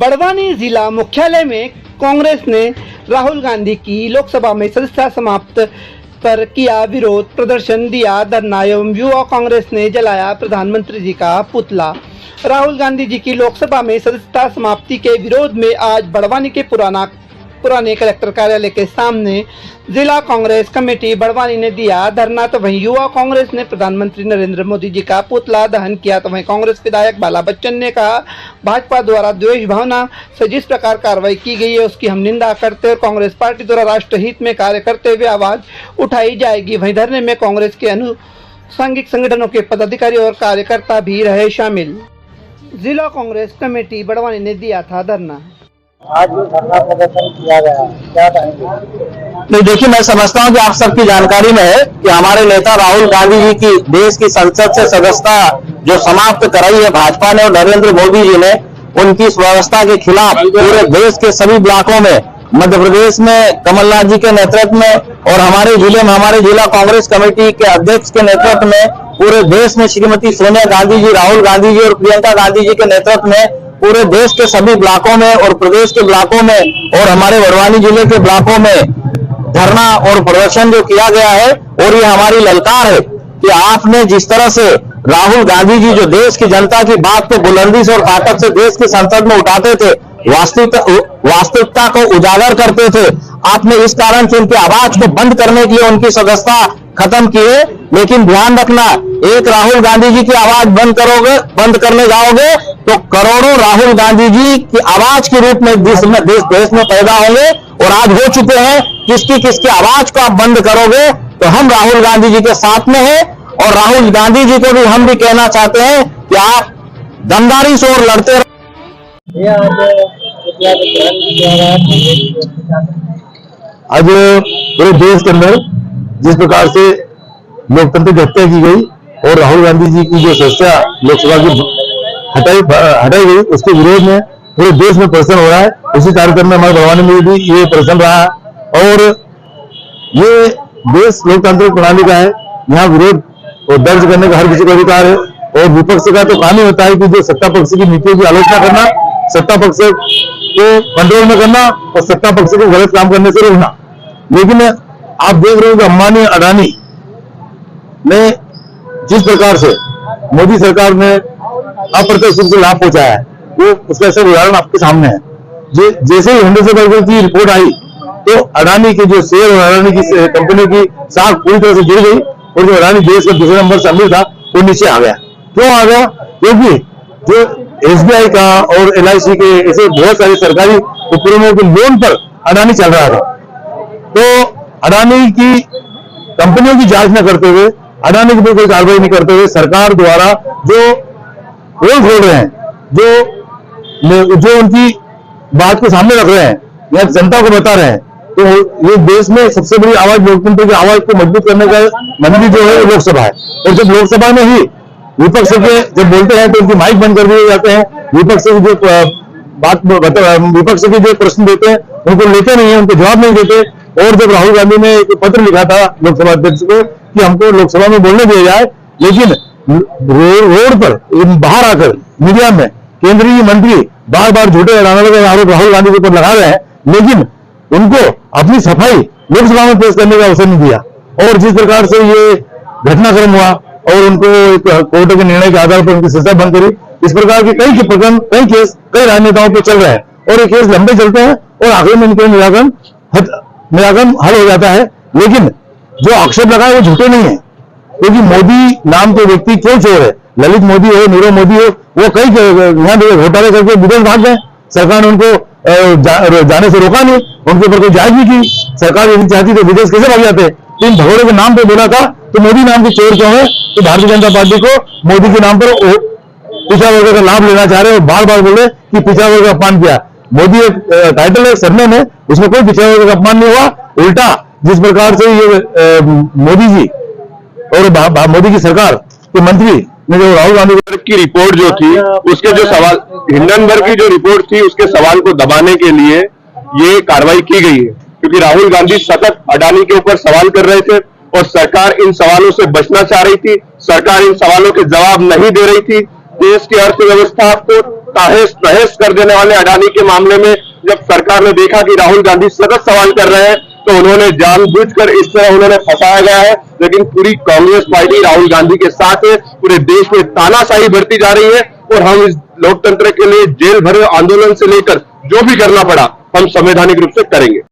बड़वानी जिला मुख्यालय में कांग्रेस ने राहुल गांधी की लोकसभा में सदस्यता समाप्त पर किया विरोध प्रदर्शन, दिया धरना एवं युवा कांग्रेस ने जलाया प्रधानमंत्री जी का पुतला। राहुल गांधी जी की लोकसभा में सदस्यता समाप्ति के विरोध में आज बड़वानी के पुराने कलेक्टर कार्यालय के सामने जिला कांग्रेस कमेटी बड़वानी ने दिया धरना। तो वहीं युवा कांग्रेस ने प्रधानमंत्री नरेंद्र मोदी जी का पुतला दहन किया। तो वहीं कांग्रेस विधायक बाला बच्चन ने कहा, भाजपा द्वारा द्वेष भावना से जिस प्रकार कार्रवाई की गई है उसकी हम निंदा करते हैं और कांग्रेस पार्टी द्वारा राष्ट्रहित में कार्य करते हुए आवाज उठाई जाएगी। वहीं धरने में कांग्रेस के अनुसांगिक संगठनों के पदाधिकारी और कार्यकर्ता भी रहे शामिल। जिला कांग्रेस कमेटी बड़वानी ने दिया था धरना। आज जो धरना प्रदर्शन किया गया, क्या कहेंगे? नहीं, देखिए, मैं समझता हूँ कि आप सबकी जानकारी में है कि हमारे नेता राहुल गांधी जी की देश की संसद से सदस्यता जो समाप्त कराई है भाजपा ने और नरेंद्र मोदी जी ने, उनकी इस व्यवस्था के खिलाफ पूरे देश के सभी ब्लॉकों में, मध्य प्रदेश में कमलनाथ जी के नेतृत्व में और हमारे जिले में हमारे जिला कांग्रेस कमेटी के अध्यक्ष के नेतृत्व में पूरे देश में श्रीमती सोनिया गांधी जी, राहुल गांधी जी और प्रियंका गांधी जी के नेतृत्व में पूरे देश के सभी ब्लॉकों में और प्रदेश के ब्लॉकों में और हमारे बड़वानी जिले के ब्लॉकों में धरना और प्रदर्शन जो किया गया है। और ये हमारी ललकार है कि आपने जिस तरह से राहुल गांधी जी जो देश की जनता की बात को बुलंदी से और ताकत से देश की संसद में उठाते थे, वास्तविकता को उजागर करते थे, आपने इस कारण से उनकी आवाज को बंद करने के लिए उनकी सदस्यता खत्म की है। लेकिन ध्यान रखना, एक राहुल गांधी जी की आवाज बंद करने जाओगे तो करोड़ों राहुल गांधी जी की आवाज के रूप में देश में पैदा होंगे। और आज हो चुके हैं। किसकी आवाज को आप बंद करोगे तो हम राहुल गांधी जी के साथ में हैं। और राहुल गांधी जी को भी हम भी कहना चाहते हैं कि आप दमदारी से और लड़ते रहे। आज पूरे देश के अंदर जिस प्रकार से लोकतंत्र की हत्या की गई और राहुल गांधी जी की जो सदस्यता लोकसभा की हटाई गई, उसके विरोध में पूरे देश में प्रदर्शन हो रहा है। उसी कार्यक्रम में हमारे बड़वानी में भी ये प्रदर्शन रहा और ये देश लोकतांत्रिक प्रणाली का है। यहाँ विरोध और दर्ज करने का हर किसी को अधिकार है। और विपक्ष का तो काम ही होता है कि जो सत्ता पक्ष की नीतियों की आलोचना करना, सत्ता पक्ष को कंट्रोल में करना और सत्ता पक्ष को गलत काम करने से रोकना। लेकिन आप देख रहे हो कि अंबानी अडानी ने जिस प्रकार से मोदी सरकार ने अप्रत्यक्ष रूप से लाभ पहुंचाया है, वो उसका ऐसा उदाहरण आपके सामने है। जैसे ही हिंडनबर्गर की रिपोर्ट आई तो अडानी के जो शेयर और अडानी की कंपनी की साख पूरी तरह से गिर गई और जो अडानी देश का दूसरे नंबर से अमीर था वो नीचे आ गया। क्यों आ गया? क्योंकि जो SBI का और LIC के ऐसे बहुत सारे सरकारी उपक्रमों के लोन पर अडानी चल रहा था। तो अडानी की कंपनियों की जांच न करते हुए, अडानी के ऊपर कोई कार्रवाई नहीं करते हुए सरकार द्वारा जो रोल खोल रहे हैं, जो उनकी बात को सामने रख रहे हैं या जनता को बता रहे हैं, तो ये देश में सबसे बड़ी आवाज, लोकतंत्र की आवाज को मजबूत करने का मंदिर जो है लोकसभा है। और जब लोकसभा में ही विपक्ष के जब बोलते हैं तो उनकी माइक बंद कर दिए जाते हैं। विपक्ष की जो विपक्ष के जो प्रश्न देते हैं उनको लेते नहीं है, उनको जवाब नहीं देते। और जब राहुल गांधी ने एक पत्र लिखा था लोकसभा अध्यक्ष को कि हमको लोकसभा में बोलने दिया जाए, लेकिन रोड पर बाहर आकर मीडिया में केंद्रीय मंत्री बार बार झूठे आरोप राहुल गांधी के ऊपर लगा रहे हैं, लेकिन उनको अपनी सफाई लोकसभा में पेश करने का अवसर नहीं दिया। और जिस प्रकार से ये घटनाक्रम हुआ और उनको एक कोर्ट के निर्णय के आधार पर उनकी सजा बंद करी, इस प्रकार के कई प्रकरण, कई केस कई राजनेताओं पर चल रहे हैं और ये केस लंबे चलते हैं और आखिर में इनके निराकरण हल हो जाता है। लेकिन जो आक्षेप लगा है वो झूठे नहीं है, क्योंकि मोदी नाम के व्यक्ति क्यों चोर है, ललित मोदी हो, नीरव मोदी हो, वो कई यहाँ घोटाले करके विदेश भाग गए। सरकार ने उनको जाने से रोका नहीं, उनके ऊपर कोई जांच नहीं की। सरकार यदि चाहती तो विदेश कैसे भाग जाते? इन भगोड़े के नाम पे बोला था तो मोदी नाम के चोर क्यों है? तो भारतीय जनता पार्टी को मोदी के नाम पर पिछड़ा वर्ग का लाभ लेना चाह रहे और बार बार बोले कि पिछड़ा वर्ग का अपमान किया। मोदी एक टाइटल है सरनेम है, उसमें कोई पिछड़ा वर्ग का अपमान नहीं हुआ। उल्टा जिस प्रकार से ये मोदी जी और मोदी की सरकार के मंत्री ने जो राहुल गांधी की रिपोर्ट जो थी, उसके जो सवाल, हिंडनबर्ग की जो रिपोर्ट थी उसके सवाल को दबाने के लिए ये कार्रवाई की गई है। क्योंकि राहुल गांधी सतत अडानी के ऊपर सवाल कर रहे थे और सरकार इन सवालों से बचना चाह रही थी। सरकार इन सवालों के जवाब नहीं दे रही थी। देश की अर्थव्यवस्था को तहस नहस कर देने वाले अडानी के मामले में जब सरकार ने देखा कि राहुल गांधी सतत सवाल कर रहे हैं तो उन्होंने जानबूझकर इस तरह उन्होंने फंसाया गया है। लेकिन पूरी कांग्रेस पार्टी राहुल गांधी के साथ है। पूरे देश में तानाशाही बढ़ती जा रही है और हम इस लोकतंत्र के लिए जेल भरे आंदोलन से लेकर जो भी करना पड़ा हम संवैधानिक रूप से करेंगे।